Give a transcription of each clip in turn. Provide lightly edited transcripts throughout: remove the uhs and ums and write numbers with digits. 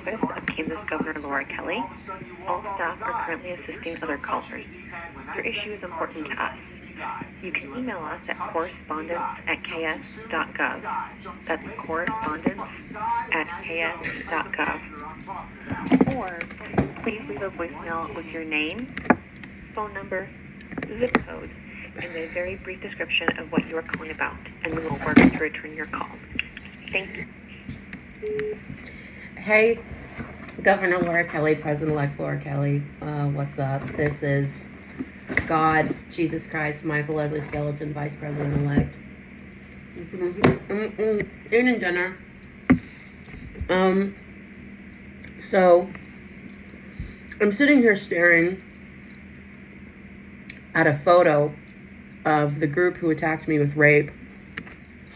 office of Kansas Governor Laura Kelly. All staff are currently assisting other callers. Your issue is important to us. You can email us at correspondence@ks.gov. That's correspondence@ks.gov. Or please leave a voicemail with your name, phone number, zip code, and a very brief description of what you are calling about, and we will work to return your call. Thank you. Hey, Governor Laura Kelly, President-elect Laura Kelly, what's up? This is God, Jesus Christ, Michael Leslie Skeleton, Vice President-elect. Evening dinner. So, I'm sitting here staring at a photo of the group who attacked me with rape,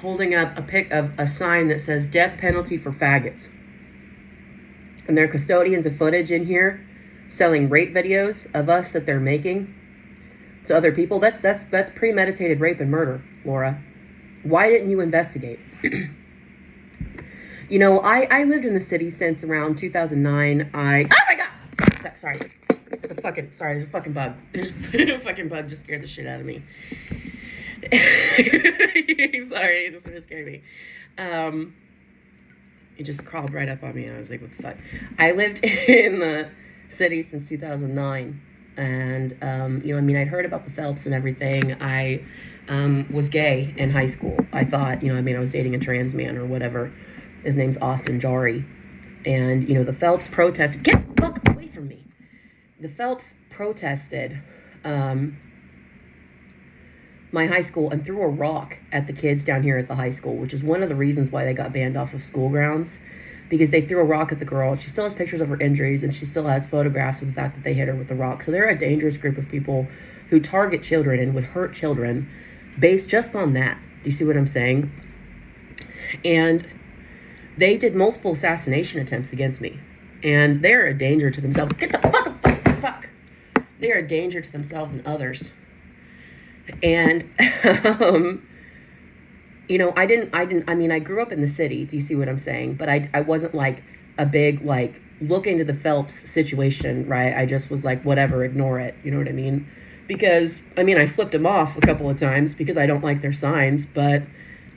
holding up a pic of a sign that says death penalty for faggots. And there are custodians of footage in here selling rape videos of us that they're making to other people. That's premeditated rape and murder, Laura. Why didn't you investigate? You know, I lived in the city since around 2009. Oh my God! Sorry. There's a fucking bug. There's a fucking bug just scared the shit out of me. Sorry, it just scared me. It just crawled right up on me. I was like, what the fuck? I lived in the city since 2009. And, I'd heard about the Phelps and everything. I was gay in high school. I thought, I was dating a trans man or whatever. His name's Austin Jari. And, the Phelps protested. Get the fuck away from me. The Phelps protested my high school and threw a rock at the kids down here at the high school, which is one of the reasons why they got banned off of school grounds, because they threw a rock at the girl. She still has pictures of her injuries, and she still has photographs of the fact that they hit her with the rock. So they're a dangerous group of people who target children and would hurt children based just on that. Do you see what I'm saying? And they did multiple assassination attempts against me, and they're a danger to themselves. Get the fuck. They are a danger to themselves and others. And, I grew up in the city. Do you see what I'm saying? But I wasn't like a big, look into the Phelps situation, right? I just was like, whatever, ignore it. You know what I mean? Because, I flipped them off a couple of times because I don't like their signs, but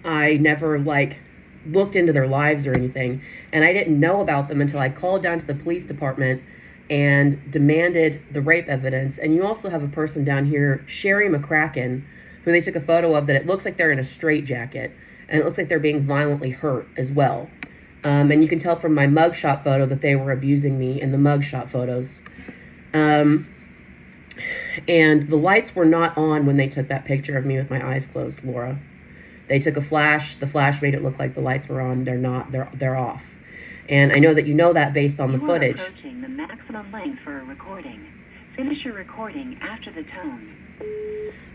I never, looked into their lives or anything. And I didn't know about them until I called down to the police department and demanded the rape evidence. And you also have a person down here, Sherry McCracken, who they took a photo of that it looks like they're in a straitjacket, and it looks like they're being violently hurt as well. And you can tell from my mugshot photo that they were abusing me in the mugshot photos. And the lights were not on when they took that picture of me with my eyes closed, Laura. They took a flash. The flash made it look like the lights were on. They're not. They're off. And I know that you know that based on the footage. You are approaching the maximum length for a recording. Finish your recording after the tone.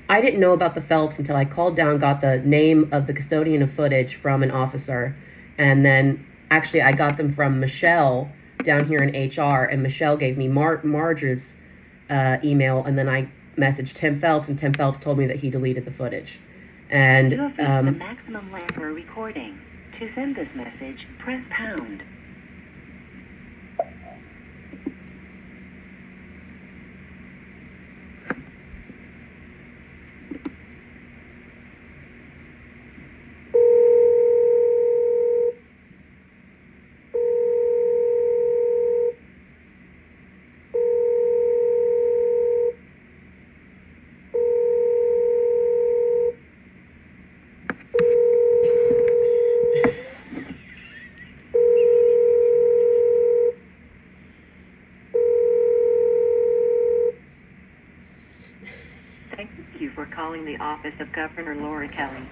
I didn't know about the Phelps until I called down, got the name of the custodian of footage from an officer, and then actually I got them from Michelle down here in HR, and Michelle gave me Marge's email, and then I messaged Tim Phelps, and Tim Phelps told me that he deleted the footage. And you have reached the maximum length for a recording. To send this message, press pound. Calling the office of Governor Laura Kelly.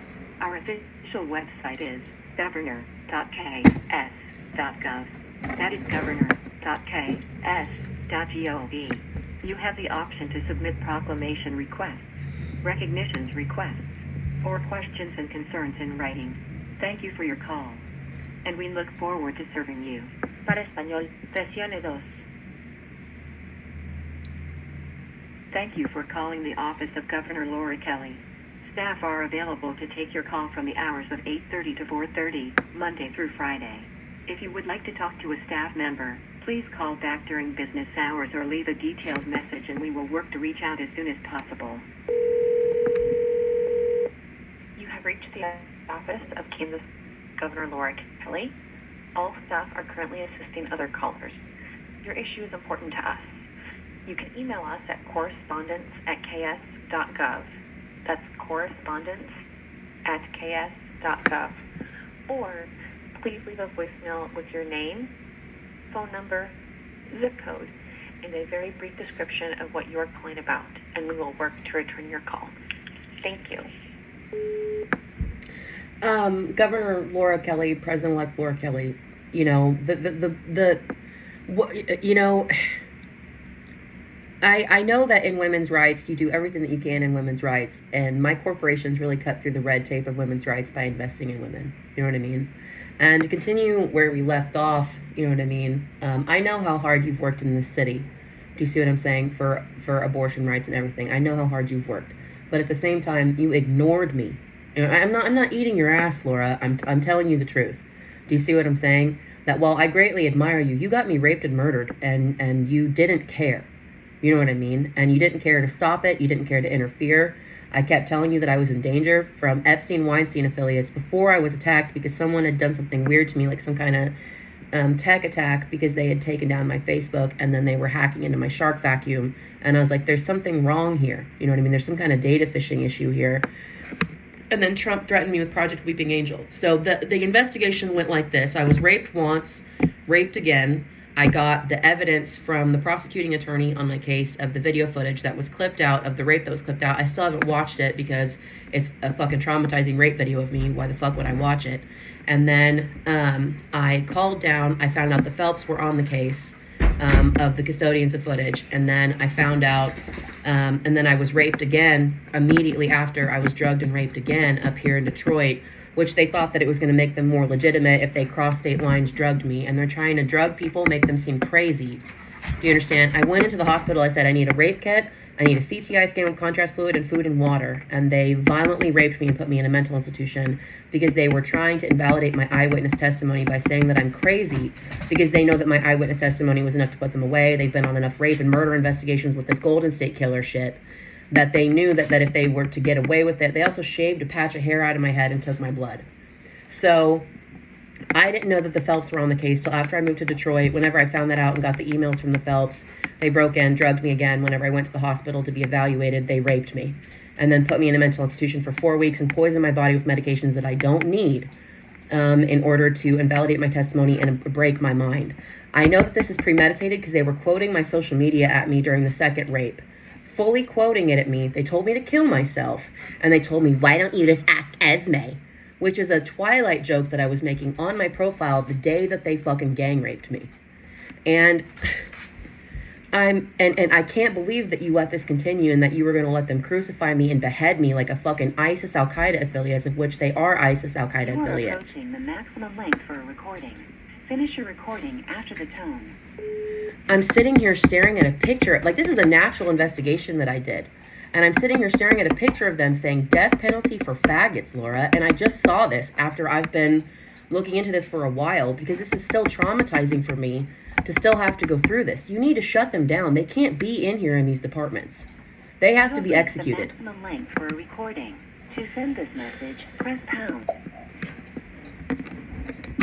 Our official website is governor.ks.gov. That is governor.ks.gov. You have the option to submit proclamation requests, recognitions requests, or questions and concerns in writing. Thank you for your call, and we look forward to serving you. Para español, presione 2. Thank you for calling the office of Governor Laura Kelly. Staff are available to take your call from the hours of 8:30 to 4:30, Monday through Friday. If you would like to talk to a staff member, please call back during business hours or leave a detailed message and we will work to reach out as soon as possible. You have reached the office of Kansas Governor Laura Kelly. All staff are currently assisting other callers. Your issue is important to us. You can email us at correspondence@ks.gov. That's correspondence@ks.gov. Or please leave a voicemail with your name, phone number, zip code, and a very brief description of what you are calling about, and we will work to return your call. Thank you. Governor Laura Kelly, President-elect Laura Kelly, you know, you know, I know that in women's rights, you do everything that you can in women's rights, and my corporations really cut through the red tape of women's rights by investing in women. You know what I mean? And to continue where we left off, you know what I mean? I know how hard you've worked in this city. Do you see what I'm saying? For abortion rights and everything. I know how hard you've worked. But at the same time, you ignored me. You know, I'm not eating your ass, Laura. I'm telling you the truth. Do you see what I'm saying? That while I greatly admire you, you got me raped and murdered, and you didn't care. You know what I mean? And you didn't care to stop it. You didn't care to interfere. I kept telling you that I was in danger from Epstein-Weinstein affiliates before I was attacked because someone had done something weird to me, like some kind of tech attack, because they had taken down my Facebook and then they were hacking into my Shark Vacuum. And I was like, there's something wrong here. You know what I mean? There's some kind of data phishing issue here. And then Trump threatened me with Project Weeping Angel. So the investigation went like this. I was raped once, raped again. I got the evidence from the prosecuting attorney on my case of the video footage that was clipped out, of the rape that was clipped out. I still haven't watched it because it's a fucking traumatizing rape video of me. Why the fuck would I watch it? And then I called down. I found out the Phelps were on the case of the custodians of footage. And then I found out, and then I was raped again immediately after. I was drugged and raped again up here in Detroit, which they thought that it was going to make them more legitimate if they crossed state lines, drugged me. And they're trying to drug people, make them seem crazy. Do you understand? I went into the hospital. I said, I need a rape kit. I need a CTI scan with contrast fluid and food and water. And they violently raped me and put me in a mental institution because they were trying to invalidate my eyewitness testimony by saying that I'm crazy because they know that my eyewitness testimony was enough to put them away. They've been on enough rape and murder investigations with this Golden State Killer shit that they knew that if they were to get away with it. They also shaved a patch of hair out of my head and took my blood. So I didn't know that the Phelps were on the case till after I moved to Detroit. Whenever I found that out and got the emails from the Phelps, they broke in, drugged me again. Whenever I went to the hospital to be evaluated, they raped me and then put me in a mental institution for 4 weeks and poisoned my body with medications that I don't need in order to invalidate my testimony and break my mind. I know that this is premeditated because they were quoting my social media at me during the second rape. Fully quoting it at me. They told me to kill myself. And they told me, why don't you just ask Esme? Which is a Twilight joke that I was making on my profile the day that they fucking gang raped me. And and I can't believe that you let this continue and that you were going to let them crucify me and behead me like a fucking ISIS Al-Qaeda affiliates, of which they are ISIS Al-Qaeda You are affiliates. approaching the maximum length for a recording. Finish your recording after the tone. I'm sitting here staring at a picture. Like, this is a natural investigation that I did. And I'm sitting here staring at a picture of them saying death penalty for faggots, Laura. And I just saw this after I've been looking into this for a while because this is still traumatizing for me to still have to go through this. You need to shut them down. They can't be in here in these departments. They have to be executed. The maximum length for a recording. To send this message, press pound.